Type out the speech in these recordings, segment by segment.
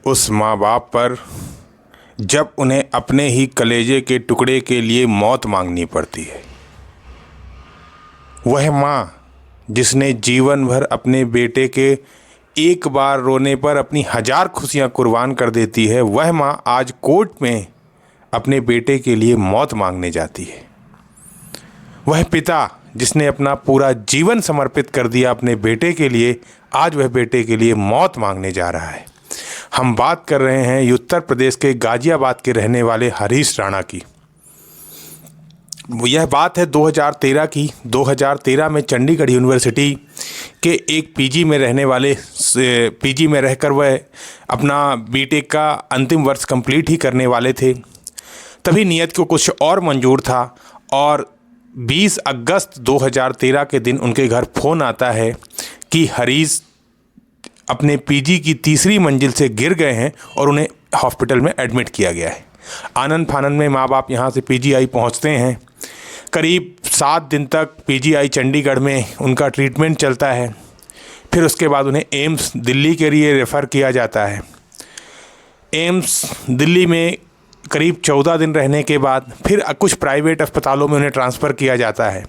उस माँ बाप पर जब उन्हें अपने ही कलेजे के टुकड़े के लिए मौत मांगनी पड़ती है। वह माँ जिसने जीवन भर अपने बेटे के एक बार रोने पर अपनी 1000 खुशियाँ कुर्बान कर देती है, वह माँ आज कोर्ट में अपने बेटे के लिए मौत मांगने जाती है। वह पिता जिसने अपना पूरा जीवन समर्पित कर दिया अपने बेटे के लिए, आज वह बेटे के लिए मौत मांगने जा रहा है। हम बात कर रहे हैं उत्तर प्रदेश के गाजियाबाद के रहने वाले हरीश राणा की। यह बात है 2013 की। 2013 में चंडीगढ़ यूनिवर्सिटी के एक पीजी में रहकर वह अपना बीटेक का अंतिम वर्ष कंप्लीट ही करने वाले थे। तभी नियत को कुछ और मंजूर था और 20 अगस्त 2013 के दिन उनके घर फ़ोन आता है कि हरीश अपने पीजी की 3री मंजिल से गिर गए हैं और उन्हें हॉस्पिटल में एडमिट किया गया है। आनंद फानंद में माँ बाप यहाँ से पीजीआई पहुँचते हैं। करीब 7 दिन तक पीजीआई चंडीगढ़ में उनका ट्रीटमेंट चलता है। फिर उसके बाद उन्हें एम्स दिल्ली के लिए रेफ़र किया जाता है। एम्स दिल्ली में करीब 14 दिन रहने के बाद फिर कुछ प्राइवेट अस्पतालों में उन्हें ट्रांसफ़र किया जाता है।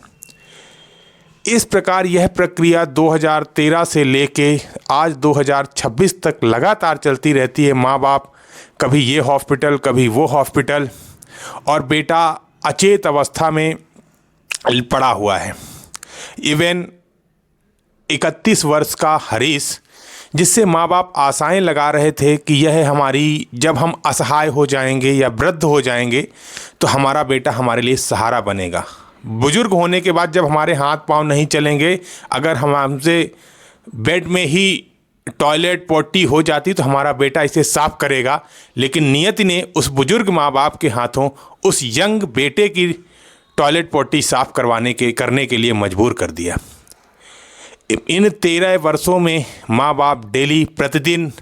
इस प्रकार यह प्रक्रिया 2013 से लेके आज 2026 तक लगातार चलती रहती है। माँ बाप कभी ये हॉस्पिटल कभी वो हॉस्पिटल, और बेटा अचेत अवस्था में पड़ा हुआ है। इवन 31 वर्ष का हरीश, जिससे माँ बाप आशाएं लगा रहे थे कि यह हमारी, जब हम असहाय हो जाएंगे या वृद्ध हो जाएंगे तो हमारा बेटा हमारे लिए सहारा बनेगा। बुजुर्ग होने के बाद जब हमारे हाथ पांव नहीं चलेंगे, अगर हमसे बेड में ही टॉयलेट पोटी हो जाती तो हमारा बेटा इसे साफ करेगा। लेकिन नियति ने उस बुजुर्ग माँ बाप के हाथों उस यंग बेटे की टॉयलेट पोटी साफ करने के लिए मजबूर कर दिया। इन 13 वर्षों में माँ बाप डेली प्रतिदिन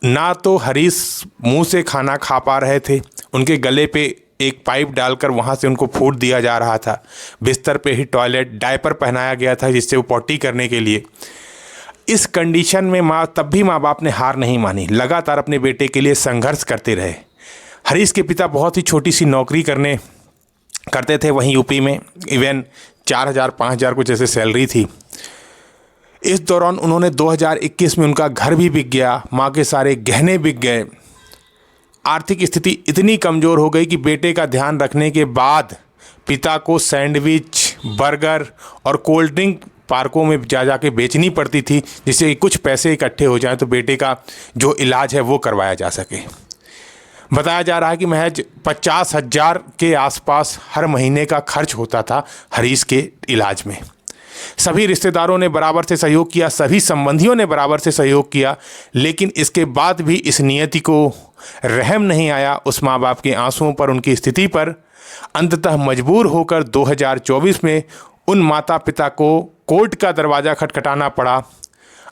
ना तो हरीश मुंह से खाना खा पा रहे थे, उनके गले पे एक पाइप डालकर वहाँ से उनको फूड दिया जा रहा था। बिस्तर पे ही टॉयलेट, डायपर पहनाया गया था जिससे वो पॉटी करने के लिए। इस कंडीशन में तब भी माँ बाप ने हार नहीं मानी, लगातार अपने बेटे के लिए संघर्ष करते रहे। हरीश के पिता बहुत ही छोटी सी नौकरी करते थे वहीं यूपी में। इवन 4000-5000 कुछ ऐसे सैलरी थी। इस दौरान उन्होंने 2021 में उनका घर भी बिक गया, माँ के सारे गहने बिक गए। आर्थिक स्थिति इतनी कमज़ोर हो गई कि बेटे का ध्यान रखने के बाद पिता को सैंडविच, बर्गर और कोल्ड ड्रिंक पार्कों में जाके बेचनी पड़ती थी, जिससे कि कुछ पैसे इकट्ठे हो जाएं तो बेटे का जो इलाज है वो करवाया जा सके। बताया जा रहा है कि महज 50,000 के आसपास हर महीने का खर्च होता था हरीश के इलाज में। सभी रिश्तेदारों ने बराबर से सहयोग किया, सभी संबंधियों ने बराबर से सहयोग किया, लेकिन इसके बाद भी इस नियति को रहम नहीं आया उस माँ बाप के आंसुओं पर, उनकी स्थिति पर। अंततः मजबूर होकर 2024 में उन माता पिता को कोर्ट का दरवाज़ा खटखटाना पड़ा।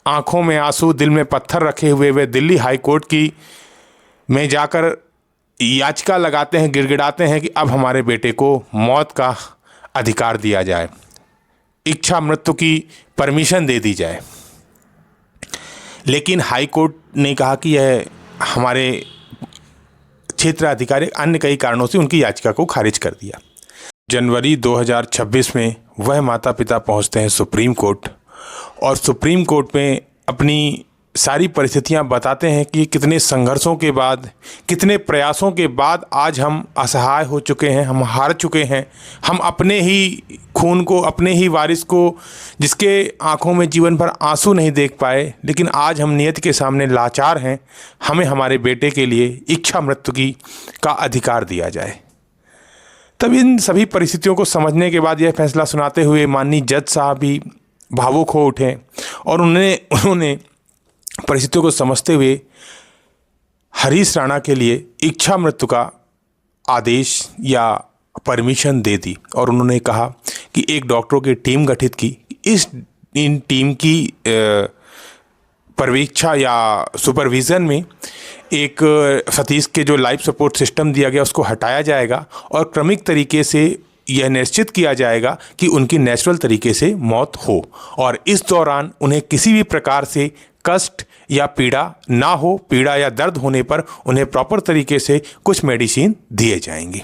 आंखों में आंसू, दिल में पत्थर रखे हुए वे दिल्ली हाई कोर्ट में जाकर याचिका लगाते हैं, गिड़गिड़ाते हैं कि अब हमारे बेटे को मौत का अधिकार दिया जाए, इच्छा मृत्यु की परमिशन दे दी जाए। लेकिन हाई कोर्ट ने कहा कि यह हमारे क्षेत्र अधिकारी अन्य कई कारणों से उनकी याचिका को खारिज कर दिया। जनवरी 2026 में वह माता पिता पहुंचते हैं सुप्रीम कोर्ट, और सुप्रीम कोर्ट में अपनी सारी परिस्थितियां बताते हैं कि कितने संघर्षों के बाद, कितने प्रयासों के बाद आज हम असहाय हो चुके हैं, हम हार चुके हैं। हम अपने ही खून को, अपने ही वारिस को, जिसके आंखों में जीवन भर आंसू नहीं देख पाए, लेकिन आज हम नियति के सामने लाचार हैं। हमें हमारे बेटे के लिए इच्छा मृत्यु का अधिकार दिया जाए। तब इन सभी परिस्थितियों को समझने के बाद यह फैसला सुनाते हुए माननीय जज साहब भी भावुक हो उठे और उन्होंने परिस्थितियों को समझते हुए हरीश राणा के लिए इच्छा मृत्यु का आदेश या परमिशन दे दी। और उन्होंने कहा कि एक डॉक्टरों की टीम गठित की, इन टीम की पर्यवेक्षण या सुपरविज़न में एक सतीश के जो लाइफ सपोर्ट सिस्टम दिया गया उसको हटाया जाएगा और क्रमिक तरीके से यह निश्चित किया जाएगा कि उनकी नेचुरल तरीके से मौत हो, और इस दौरान उन्हें किसी भी प्रकार से कष्ट या पीड़ा ना हो। पीड़ा या दर्द होने पर उन्हें प्रॉपर तरीके से कुछ मेडिसिन दिए जाएंगी।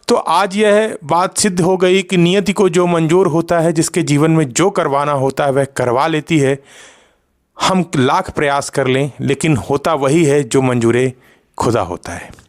तो आज यह बात सिद्ध हो गई कि नियति को जो मंजूर होता है, जिसके जीवन में जो करवाना होता है वह करवा लेती है। हम लाख प्रयास कर लें लेकिन होता वही है जो मंजूर खुदा होता है।